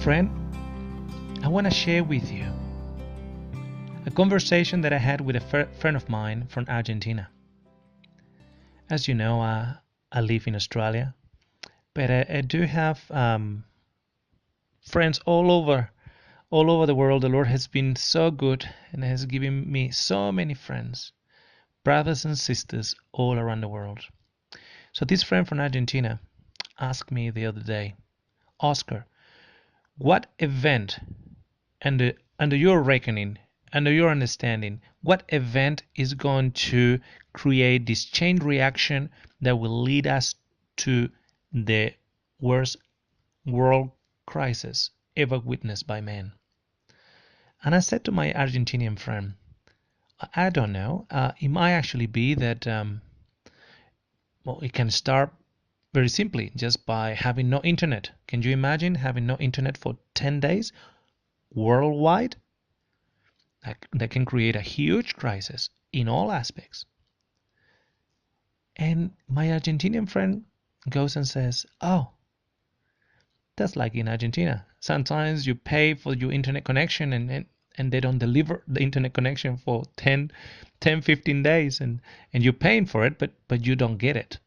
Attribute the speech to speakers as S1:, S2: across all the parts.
S1: friend, I want to share with you a conversation that I had with a friend of mine from Argentina. As you know, I live in Australia, but I do have friends all over the world. The Lord has been so good and has given me so many friends, brothers and sisters all around the world. So this friend from Argentina asked me the other day, Oscar, what event, under your reckoning, under your understanding, what event is going to create this chain reaction that will lead us to the worst world crisis ever witnessed by man? And I said to my Argentinian friend, I don't know. It might actually be that, it can start very simply just by having no internet. Can you imagine having no internet for 10 days worldwide? That can create a huge crisis in all aspects. And my Argentinian friend goes and says, oh, that's like in Argentina. Sometimes you pay for your internet connection and they don't deliver the internet connection for 10, 15 days and you're paying for it, but you don't get it.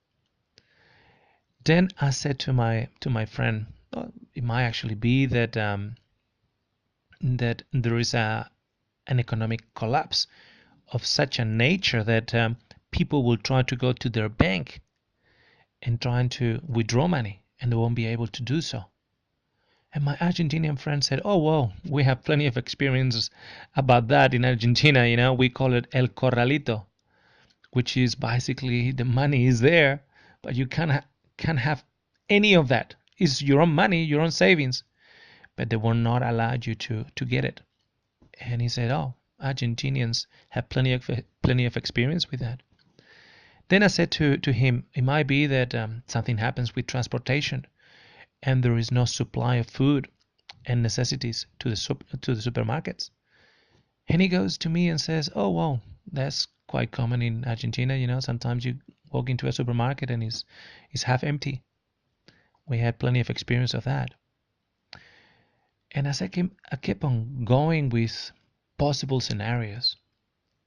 S1: Then I said to my friend, oh, it might actually be that that there is an economic collapse of such a nature that people will try to go to their bank and trying to withdraw money and they won't be able to do so. And my Argentinian friend said, oh, well, we have plenty of experience about that in Argentina. You know, we call it El Corralito, which is basically the money is there, but you can't have any of that. It's your own money, your own savings, but they will not allow you to get it. And he said, oh, Argentinians have plenty of experience with that. Then I said to him, it might be that something happens with transportation and there is no supply of food and necessities to the supermarkets. And he goes to me and says, oh, well, that's quite common in Argentina. You know, sometimes you walk into a supermarket and it's half empty. We had plenty of experience of that. And as I kept on going with possible scenarios,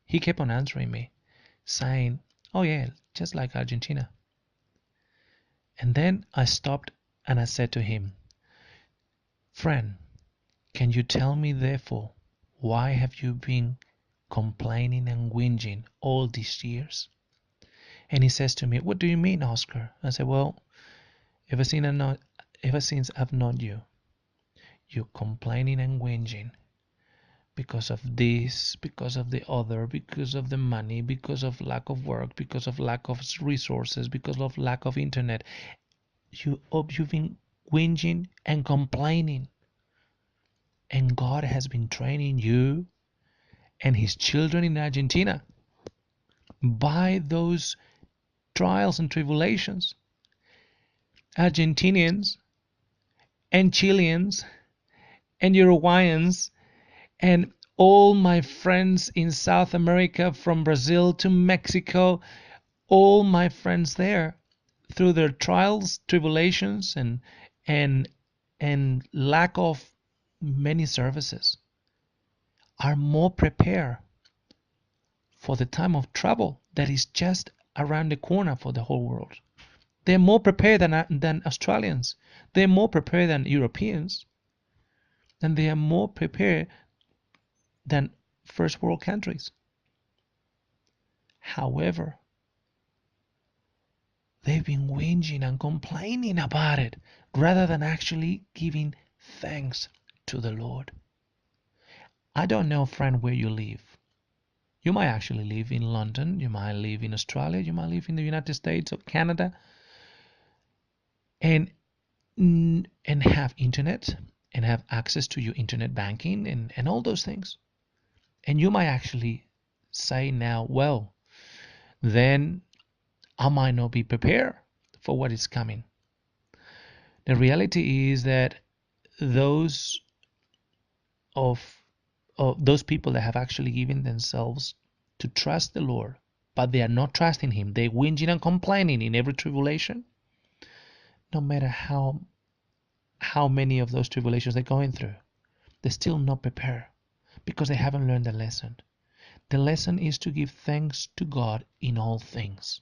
S1: he kept on answering me, saying, oh yeah, just like Argentina. And then I stopped and I said to him, friend, can you tell me therefore, why have you been complaining and whinging all these years? And he says to me, what do you mean, Oscar? I said, well, ever since I've known you, you're complaining and whinging because of this, because of the other, because of the money, because of lack of work, because of lack of resources, because of lack of internet. You've been whinging and complaining. And God has been training you and his children in Argentina by those trials and tribulations. Argentinians and Chileans and Uruguayans and all my friends in South America, from Brazil to Mexico, all my friends there, through their trials, tribulations, and lack of many services, are more prepared for the time of trouble that is just around the corner for the whole world. They're more prepared than Australians. They're more prepared than Europeans. And they are more prepared than first world countries. However, they've been whinging and complaining about it rather than actually giving thanks to the Lord. I don't know, friend, where you live. You might actually live in London, you might live in Australia, you might live in the United States or Canada, and have internet and have access to your internet banking and all those things. And you might actually say now, well, then I might not be prepared for what is coming. The reality is that those people that have actually given themselves to trust the Lord, but they are not trusting him, they're whinging and complaining in every tribulation, no matter how how many of those tribulations they're going through. They're still not prepared because they haven't learned the lesson. The lesson is to give thanks to God in all things.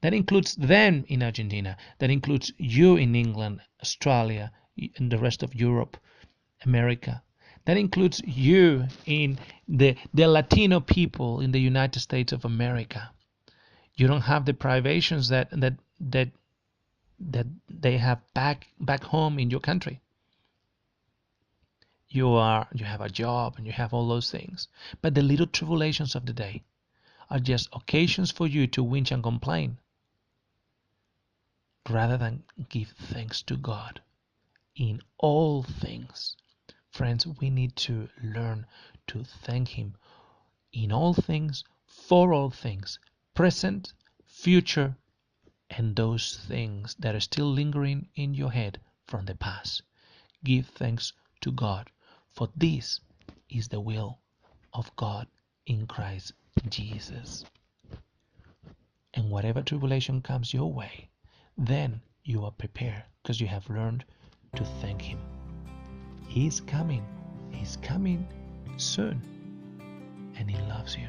S1: That includes them in Argentina. That includes you in England, Australia, and the rest of Europe, America. That includes you in the Latino people in the United States of America. You don't have the privations that they have back home in your country. You have a job and you have all those things. But the little tribulations of the day are just occasions for you to whinge and complain rather than give thanks to God in all things. Friends, we need to learn to thank Him in all things, for all things, present, future, and those things that are still lingering in your head from the past. Give thanks to God, for this is the will of God in Christ Jesus. And whatever tribulation comes your way, then you are prepared because you have learned to thank Him. He's coming soon, and He loves you.